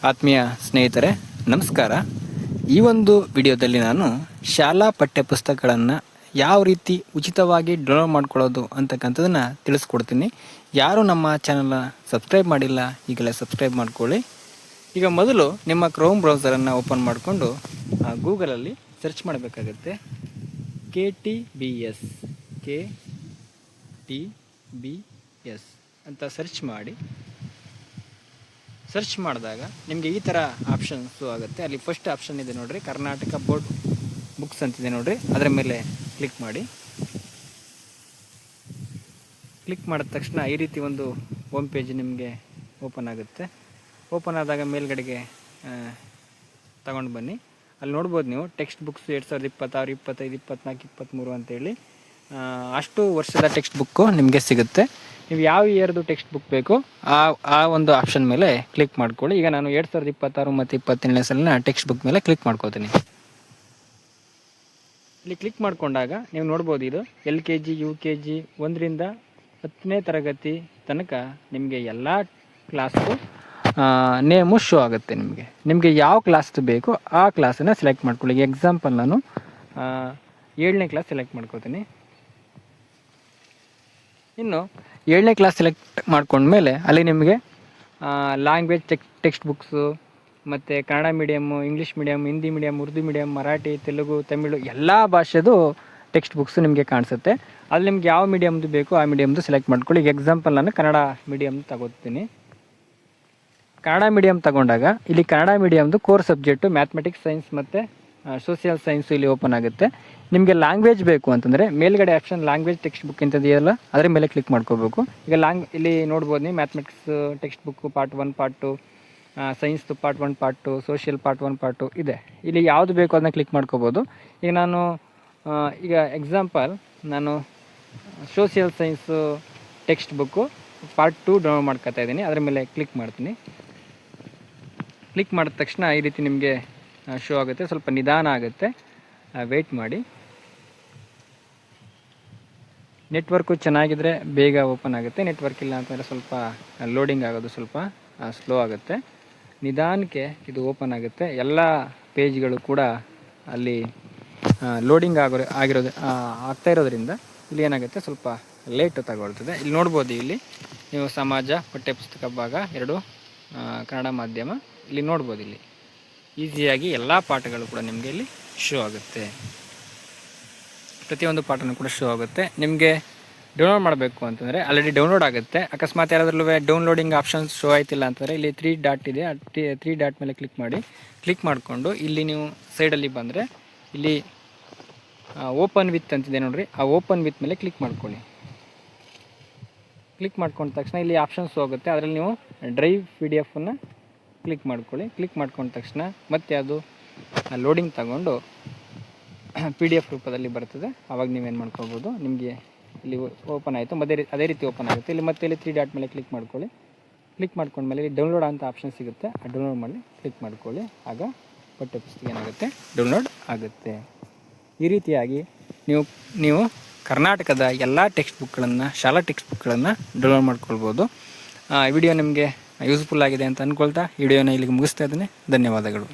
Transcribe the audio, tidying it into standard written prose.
ಆತ್ಮೀಯ ಸ್ನೇಹಿತರೆ ನಮಸ್ಕಾರ. ಈ ಒಂದು ವಿಡಿಯೋದಲ್ಲಿ ನಾನು ಶಾಲಾ ಪಠ್ಯಪುಸ್ತಕಗಳನ್ನು ಯಾವ ರೀತಿ ಉಚಿತವಾಗಿ ಡೌನ್ಲೋಡ್ ಮಾಡ್ಕೊಳ್ಳೋದು ಅಂತಕ್ಕಂಥದ್ದನ್ನು ತಿಳಿಸ್ಕೊಡ್ತೀನಿ. ಯಾರು ನಮ್ಮ ಚಾನಲ್ನ ಸಬ್ಸ್ಕ್ರೈಬ್ ಮಾಡಿಲ್ಲ ಈಗಲೇ ಸಬ್ಸ್ಕ್ರೈಬ್ ಮಾಡ್ಕೊಳ್ಳಿ. ಈಗ ಮೊದಲು ನಿಮ್ಮ ಕ್ರೋಮ್ ಬ್ರೌಸರನ್ನು ಓಪನ್ ಮಾಡಿಕೊಂಡು ಗೂಗಲಲ್ಲಿ ಸರ್ಚ್ ಮಾಡಬೇಕಾಗುತ್ತೆ. KTBS ಅಂತ ಸರ್ಚ್ ಮಾಡಿ. ಸರ್ಚ್ ಮಾಡಿದಾಗ ನಿಮಗೆ ಈ ಥರ ಆಪ್ಷನ್ಸು ಆಗುತ್ತೆ. ಅಲ್ಲಿ ಫಸ್ಟ್ ಆಪ್ಷನ್ ಇದೆ ನೋಡಿರಿ, ಕರ್ನಾಟಕ ಬೋರ್ಡ್ ಬುಕ್ಸ್ ಅಂತಿದೆ ನೋಡಿರಿ, ಅದರ ಮೇಲೆ ಕ್ಲಿಕ್ ಮಾಡಿ. ಕ್ಲಿಕ್ ಮಾಡಿದ ತಕ್ಷಣ ಈ ರೀತಿ ಒಂದು ಹೋಮ್ ಪೇಜ್ ನಿಮಗೆ ಓಪನ್ ಆಗುತ್ತೆ. ಓಪನ್ ಆದಾಗ ಮೇಲ್ಗಡೆಗೆ ತಗೊಂಡು ಬನ್ನಿ. ಅಲ್ಲಿ ನೋಡ್ಬೋದು ನೀವು ಟೆಕ್ಸ್ಟ್ ಬುಕ್ಸ್ 2026, 25, 24, 23 ಅಂತೇಳಿ ಅಷ್ಟು ವರ್ಷದ ಟೆಕ್ಸ್ಟ್ ಬುಕ್ಕು ನಿಮಗೆ ಸಿಗುತ್ತೆ. ನೀವು ಯಾವ ಇಯರ್ದು ಟೆಕ್ಸ್ಟ್ ಬುಕ್ ಬೇಕು ಆ ಒಂದು ಆಪ್ಷನ್ ಮೇಲೆ ಕ್ಲಿಕ್ ಮಾಡ್ಕೊಳ್ಳಿ. ಈಗ ನಾನು 2026 ಮತ್ತು 27ನೇ ಸಾಲಿನ ಟೆಕ್ಸ್ಟ್ ಬುಕ್ ಮೇಲೆ ಕ್ಲಿಕ್ ಮಾಡ್ಕೋತೀನಿ. ಇಲ್ಲಿ ಕ್ಲಿಕ್ ಮಾಡಿಕೊಂಡಾಗ ನೀವು ನೋಡ್ಬೋದು, ಇದು LKG UKG 1ರಿಂದ 10ನೇ ತರಗತಿ ತನಕ ನಿಮಗೆ ಎಲ್ಲ ಕ್ಲಾಸ್ದು ನೇಮು ಶೋ ಆಗುತ್ತೆ. ನಿಮಗೆ ಯಾವ ಕ್ಲಾಸ್ದು ಬೇಕು ಆ ಕ್ಲಾಸನ್ನು ಸೆಲೆಕ್ಟ್ ಮಾಡ್ಕೊಳ್ಳಿ. ಎಕ್ಸಾಂಪಲ್ ನಾನು 7ನೇ ಕ್ಲಾಸ್ ಸೆಲೆಕ್ಟ್ ಮಾಡ್ಕೋತೀನಿ. ಇನ್ನು 7ನೇ ಕ್ಲಾಸ್ ಸೆಲೆಕ್ಟ್ ಮಾಡ್ಕೊಂಡ್ಮೇಲೆ ಅಲ್ಲಿ ನಿಮಗೆ ಲ್ಯಾಂಗ್ವೇಜ್ ಟೆಕ್ಸ್ಟ್ ಬುಕ್ಸು ಮತ್ತು Kannada medium, English medium, Hindi medium, Urdu medium, Marathi, Telugu, Tamil ಎಲ್ಲ ಭಾಷೆದು ಟೆಕ್ಸ್ಟ್ ಬುಕ್ಸು ನಿಮಗೆ ಕಾಣಿಸುತ್ತೆ. ಅಲ್ಲಿ ನಿಮ್ಗೆ ಯಾವ ಮೀಡಿಯಮ್ದು ಬೇಕು ಆ ಮೀಡಿಯಮ್ದು ಸೆಲೆಕ್ಟ್ ಮಾಡ್ಕೊಳ್ಳಿ. ಈಗ ಎಕ್ಸಾಂಪಲ್ ನಾನು ಕನ್ನಡ ಮೀಡಿಯಮ್ ತಗೋತೀನಿ. ಕನ್ನಡ ಮೀಡಿಯಮ್ ತಗೊಂಡಾಗ ಇಲ್ಲಿ ಕನ್ನಡ ಮೀಡಿಯಮ್ದು ಕೋರ್ ಸಬ್ಜೆಕ್ಟು ಮ್ಯಾಥಮೆಟಿಕ್ಸ್, ಸೈನ್ಸ್ ಮತ್ತು ಸೋಷಿಯಲ್ ಸೈನ್ಸು ಇಲ್ಲಿ ಓಪನ್ ಆಗುತ್ತೆ. ನಿಮಗೆ ಲ್ಯಾಂಗ್ವೇಜ್ ಬೇಕು ಅಂತಂದರೆ ಮೇಲ್ಗಡೆ ಆಪ್ಷನ್ ಲ್ಯಾಂಗ್ವೇಜ್ ಟೆಕ್ಸ್ಟ್ ಬುಕ್ ಇಂಥದ್ದೆಯಲ್ಲ ಅದರ ಮೇಲೆ ಕ್ಲಿಕ್ ಮಾಡ್ಕೋಬೇಕು. ಈಗ ಇಲ್ಲಿ ನೋಡ್ಬೋದು ನೀವು mathematics text book part 1, part 2, ಸೈನ್ಸ್ದು part 1, part 2, social part 1, part 2 ಇದೆ. ಇಲ್ಲಿ ಯಾವುದು ಬೇಕು ಅದನ್ನ ಕ್ಲಿಕ್ ಮಾಡ್ಕೋಬೋದು. ಈಗ ಎಕ್ಸಾಂಪಲ್ ನಾನು social science text book part 2 download ಮಾಡ್ಕೊತಾ ಇದ್ದೀನಿ. ಅದರ ಮೇಲೆ ಕ್ಲಿಕ್ ಮಾಡ್ತೀನಿ. ಕ್ಲಿಕ್ ಮಾಡಿದ ತಕ್ಷಣ ಈ ರೀತಿ ನಿಮಗೆ ಶೋ ಆಗುತ್ತೆ. ಸ್ವಲ್ಪ ನಿಧಾನ ಆಗುತ್ತೆ, ವೆಯ್ಟ್ ಮಾಡಿ. ನೆಟ್ವರ್ಕು ಚೆನ್ನಾಗಿದ್ದರೆ ಬೇಗ ಓಪನ್ ಆಗುತ್ತೆ. ನೆಟ್ವರ್ಕ್ ಇಲ್ಲ ಅಂತಂದರೆ ಸ್ವಲ್ಪ ಲೋಡಿಂಗ್ ಆಗೋದು ಸ್ವಲ್ಪ ಸ್ಲೋ ಆಗುತ್ತೆ. ನಿಧಾನಕ್ಕೆ ಇದು ಓಪನ್ ಆಗುತ್ತೆ. ಎಲ್ಲ ಪೇಜ್ಗಳು ಕೂಡ ಅಲ್ಲಿ ಲೋಡಿಂಗ್ ಆಗ್ತಾ ಇರೋದ್ರಿಂದ ಇಲ್ಲಿ ಏನಾಗುತ್ತೆ ಸ್ವಲ್ಪ ಲೇಟ್ ತಗೊಳ್ತದೆ. ಇಲ್ಲಿ ನೋಡ್ಬೋದು, ಇಲ್ಲಿ ನೀವು ಸಮಾಜ ಪಠ್ಯಪುಸ್ತಕ ಭಾಗ 2 ಕನ್ನಡ ಮಾಧ್ಯಮ ಇಲ್ಲಿ ನೋಡ್ಬೋದು. ಇಲ್ಲಿ ಈಸಿಯಾಗಿ ಎಲ್ಲ ಪಾಠಗಳು ಕೂಡ ನಿಮಗೆ ಇಲ್ಲಿ ಶೋ ಆಗುತ್ತೆ. ಪ್ರತಿಯೊಂದು ಪಾಠನೂ ಕೂಡ ಶೋ ಆಗುತ್ತೆ. ನಿಮಗೆ ಡೌನ್ಲೋಡ್ ಮಾಡಬೇಕು ಅಂತಂದರೆ ಆಲ್ರೆಡಿ ಡೌನ್ಲೋಡ್ ಆಗುತ್ತೆ. ಅಕಸ್ಮಾತ್ ಯಾರಾದ್ರೂ ಡೌನ್ಲೋಡಿಂಗ್ ಆಪ್ಷನ್ಸ್ ಶೋ ಆಯ್ತಿಲ್ಲ ಅಂತಂದರೆ ಇಲ್ಲಿ 3 ಡಾಟ್ ಇದೆ, 3 ಡಾಟ್ ಮೇಲೆ ಕ್ಲಿಕ್ ಮಾಡಿ. ಕ್ಲಿಕ್ ಮಾಡಿಕೊಂಡು ಇಲ್ಲಿ ನೀವು ಸೈಡಲ್ಲಿ ಬಂದರೆ ಇಲ್ಲಿ ಓಪನ್ ವಿತ್ ಅಂತಿದೆ ನೋಡಿರಿ, ಆ ಓಪನ್ ವಿತ್ ಮೇಲೆ ಕ್ಲಿಕ್ ಮಾಡ್ಕೊಳ್ಳಿ. ಕ್ಲಿಕ್ ಮಾಡ್ಕೊಂಡ ತಕ್ಷಣ ಇಲ್ಲಿ ಆಪ್ಷನ್ಸ್ ಹೋಗುತ್ತೆ. ಅದರಲ್ಲಿ ನೀವು ಡ್ರೈವ್ PDF ಕ್ಲಿಕ್ ಮಾಡ್ಕೊಳ್ಳಿ. ಕ್ಲಿಕ್ ಮಾಡ್ಕೊಂಡ ತಕ್ಷಣ ಮತ್ತೆ ಅದು ಲೋಡಿಂಗ್ ತಗೊಂಡು PDF ರೂಪದಲ್ಲಿ ಬರ್ತದೆ. ಆವಾಗ ನೀವೇನು ಮಾಡ್ಕೊಳ್ಬೋದು, ನಿಮಗೆ ಇಲ್ಲಿ ಓಪನ್ ಆಯಿತು, ಅದೇ ರೀತಿ ಓಪನ್ ಆಗುತ್ತೆ. ಇಲ್ಲಿ ಮತ್ತೆ ಇಲ್ಲಿ 3 ಡಾಟ್ ಮೇಲೆ ಕ್ಲಿಕ್ ಮಾಡ್ಕೊಳ್ಳಿ. ಕ್ಲಿಕ್ ಮಾಡ್ಕೊಂಡ್ಮೇಲೆ ಇಲ್ಲಿ ಡೌನ್ಲೋಡ್ ಅಂತ ಆಪ್ಷನ್ ಸಿಗುತ್ತೆ, ಆ ಡೌನ್ಲೋಡ್ ಮಾಡಿ ಕ್ಲಿಕ್ ಮಾಡ್ಕೊಳ್ಳಿ. ಆಗ ಪಠ್ಯಪುಸ್ತಕ ಏನಾಗುತ್ತೆ, ಡೌನ್ಲೋಡ್ ಆಗುತ್ತೆ. ಈ ರೀತಿಯಾಗಿ ನೀವು ಕರ್ನಾಟಕದ ಎಲ್ಲ ಟೆಕ್ಸ್ಟ್ ಬುಕ್ಗಳನ್ನು, ಶಾಲಾ ಟೆಕ್ಸ್ಟ್ ಬುಕ್ಗಳನ್ನು ಡೌನ್ಲೋಡ್ ಮಾಡ್ಕೊಳ್ಬೋದು. ವಿಡಿಯೋ ನಿಮಗೆ ಯೂಸ್ಫುಲ್ ಆಗಿದೆ ಅಂತ ಅಂದ್ಕೊಳ್ತಾ ವಿಡಿಯೋನ ಇಲ್ಲಿಗೆ ಮುಗಿಸ್ತಾ ಇದ್ದೀನಿ. ಧನ್ಯವಾದಗಳು.